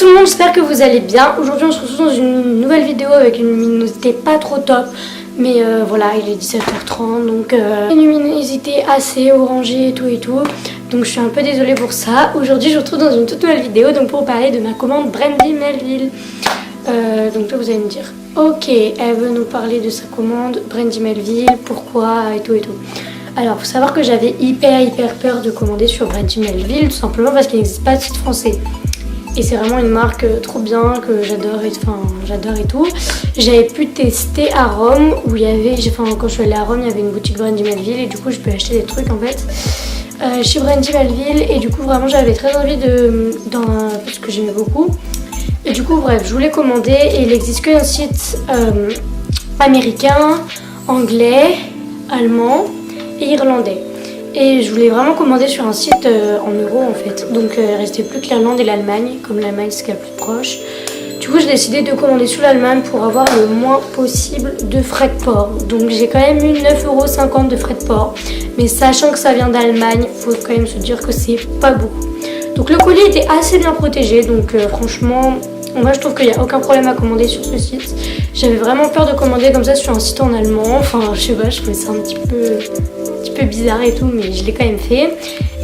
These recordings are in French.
tout le monde, j'espère que vous allez bien. Aujourd'hui on se retrouve dans une nouvelle vidéo avec une luminosité pas trop top. Mais voilà, il est 17h30 donc une luminosité assez orangée et tout. Donc je suis un peu désolée pour ça. Aujourd'hui je vous retrouve dans une toute nouvelle vidéo donc pour parler de ma commande Brandy Melville. Donc là vous allez me dire, ok, elle veut nous parler de sa commande Brandy Melville, pourquoi et tout. Alors faut savoir que j'avais hyper peur de commander sur Brandy Melville, tout simplement parce qu'il n'existe pas de site français. Et c'est vraiment une marque trop bien que j'adore et tout. J'avais pu tester à Rome où il y avait, quand je suis allée à Rome, il y avait une boutique Brandy Melville et du coup je peux acheter des trucs en fait chez Brandy Melville et du coup vraiment j'avais très envie parce que j'aimais beaucoup. Et du coup bref, je voulais commander et il n'existe qu'un site américain, anglais, allemand et irlandais. Et je voulais vraiment commander sur un site en euros en fait. Donc il restait plus que l'Irlande et l'Allemagne, comme l'Allemagne c'est la plus proche. Du coup j'ai décidé de commander sur l'Allemagne pour avoir le moins possible de frais de port. Donc j'ai quand même eu 9,50 € de frais de port. Mais sachant que ça vient d'Allemagne, il faut quand même se dire que c'est pas beaucoup. Donc le colis était assez bien protégé, donc franchement, moi je trouve qu'il n'y a aucun problème à commander sur ce site. J'avais vraiment peur de commander comme ça sur un site en allemand. Enfin je sais pas, je trouvais ça un petit peu bizarre et tout, mais je l'ai quand même fait.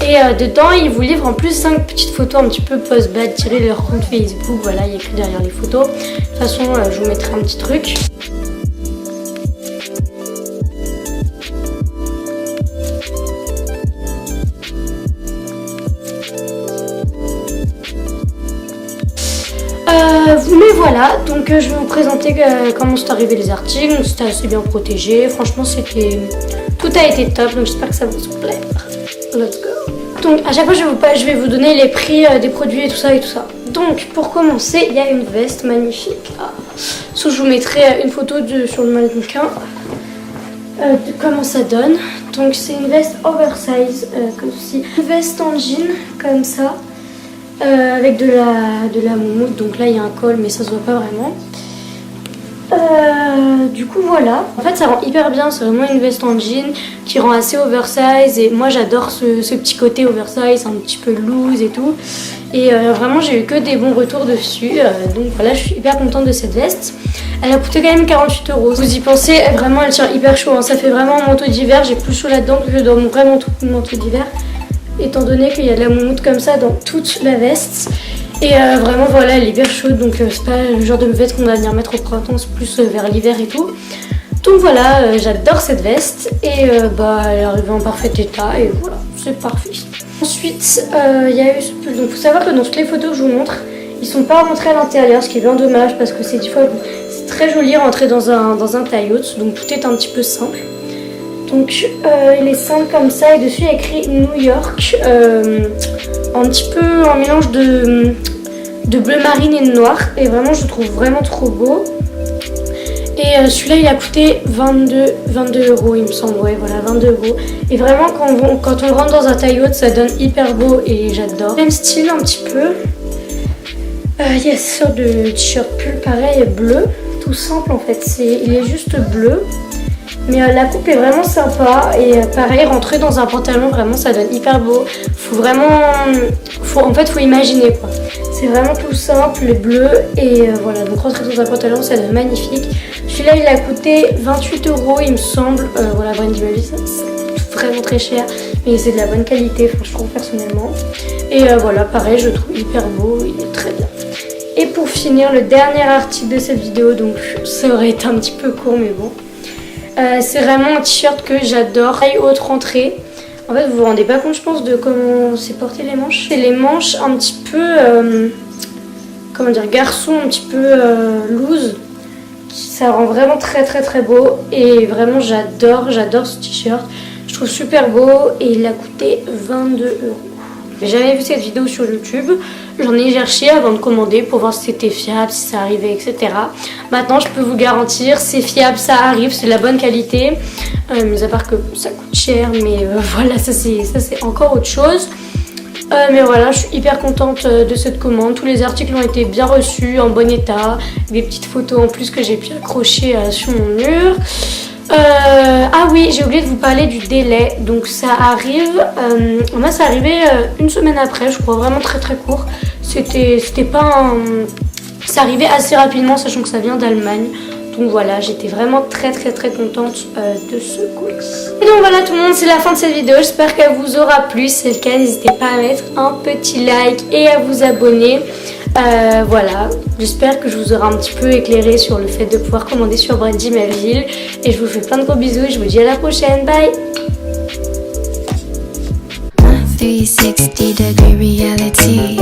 Et dedans ils vous livrent en plus 5 petites photos un petit peu post-bad tirées de leur compte Facebook. Voilà, il y a écrit derrière les photos. De toute façon je vous mettrai un petit truc. Mais voilà, donc je vais vous présenter comment sont arrivés les articles. C'était assez bien protégé, franchement tout a été top, donc j'espère que ça vous plaît. Let's go. Donc à chaque fois je vais vous donner les prix des produits et tout ça. Donc pour commencer, il y a une veste magnifique. Je vous mettrai une photo sur le mannequin de comment ça donne. Donc c'est une veste oversize, comme ceci. Une veste en jean comme ça. Avec de la moumoute, donc là il y a un col mais ça se voit pas vraiment. Du coup voilà, en fait ça rend hyper bien, c'est vraiment une veste en jean qui rend assez oversize et moi j'adore ce petit côté oversize, un petit peu loose et tout. Et vraiment j'ai eu que des bons retours dessus, donc voilà, je suis hyper contente de cette veste. Elle a coûté quand même 48 €. Vous y pensez, vraiment elle tient hyper chaud, hein. Ça fait vraiment un manteau d'hiver, j'ai plus chaud là-dedans que dans mon vrai manteau d'hiver. Étant donné qu'il y a de la moumoute comme ça dans toute la veste. Et vraiment voilà, elle est hyper chaude, donc c'est pas le genre de veste qu'on va venir mettre au printemps, c'est plus vers l'hiver et tout. Donc voilà, j'adore cette veste et elle est arrivée en parfait état et voilà, c'est parfait. Ensuite il y a eu ce pull, donc il faut savoir que dans toutes les photos que je vous montre, ils sont pas rentrés à l'intérieur, ce qui est bien dommage parce que c'est très joli rentrer dans un taille-haute, donc tout est un petit peu simple. Donc il est simple comme ça et dessus il y a écrit New York, un petit peu en mélange de bleu marine et de noir et vraiment je le trouve vraiment trop beau. Et celui-là il a coûté 22 € il me semble, ouais voilà 22 €. Et vraiment quand on rentre dans un taille haute ça donne hyper beau et j'adore. Même style un petit peu. Il y a cette sorte de t-shirt pull pareil bleu, tout simple en fait, il est juste bleu. Mais la coupe est vraiment sympa et pareil, rentrer dans un pantalon, vraiment ça donne hyper beau. Faut imaginer quoi. C'est vraiment tout simple, le bleu et voilà, donc rentrer dans un pantalon ça donne magnifique. Celui-là il a coûté 28 € il me semble, voilà, Brandy Melville, c'est vraiment très cher mais c'est de la bonne qualité, je trouve personnellement. Et voilà, pareil, je le trouve hyper beau, il est très bien. Et pour finir, le dernier article de cette vidéo, donc ça aurait été un petit peu court mais bon. C'est vraiment un t-shirt que j'adore, taille haute rentrée. En fait vous vous rendez pas compte je pense de comment c'est porté les manches. C'est les manches un petit peu, comment dire, garçon, un petit peu loose. Ça rend vraiment très beau et vraiment j'adore ce t-shirt. Je trouve super beau et il a coûté 22 €. J'ai jamais vu cette vidéo sur YouTube, j'en ai cherché avant de commander pour voir si c'était fiable, si ça arrivait, etc. Maintenant je peux vous garantir, c'est fiable, ça arrive, c'est de la bonne qualité, mais à part que ça coûte cher, mais voilà, ça c'est encore autre chose. Mais voilà, je suis hyper contente de cette commande, tous les articles ont été bien reçus, en bon état, des petites photos en plus que j'ai pu accrocher sur mon mur. Ah oui, j'ai oublié de vous parler du délai. Donc ça arrive, moi ça arrivait une semaine après, je crois, vraiment très très court. C'était pas un... Ça arrivait assez rapidement, sachant que ça vient d'Allemagne. Donc voilà, j'étais vraiment très contente de ce colis. Et donc voilà tout le monde, c'est la fin de cette vidéo. J'espère qu'elle vous aura plu. Si c'est le cas, n'hésitez pas à mettre un petit like et à vous abonner. Voilà, j'espère que je vous aurai un petit peu éclairé sur le fait de pouvoir commander sur Brandy Melville. Et je vous fais plein de gros bisous et je vous dis à la prochaine. Bye. 360 degree realities.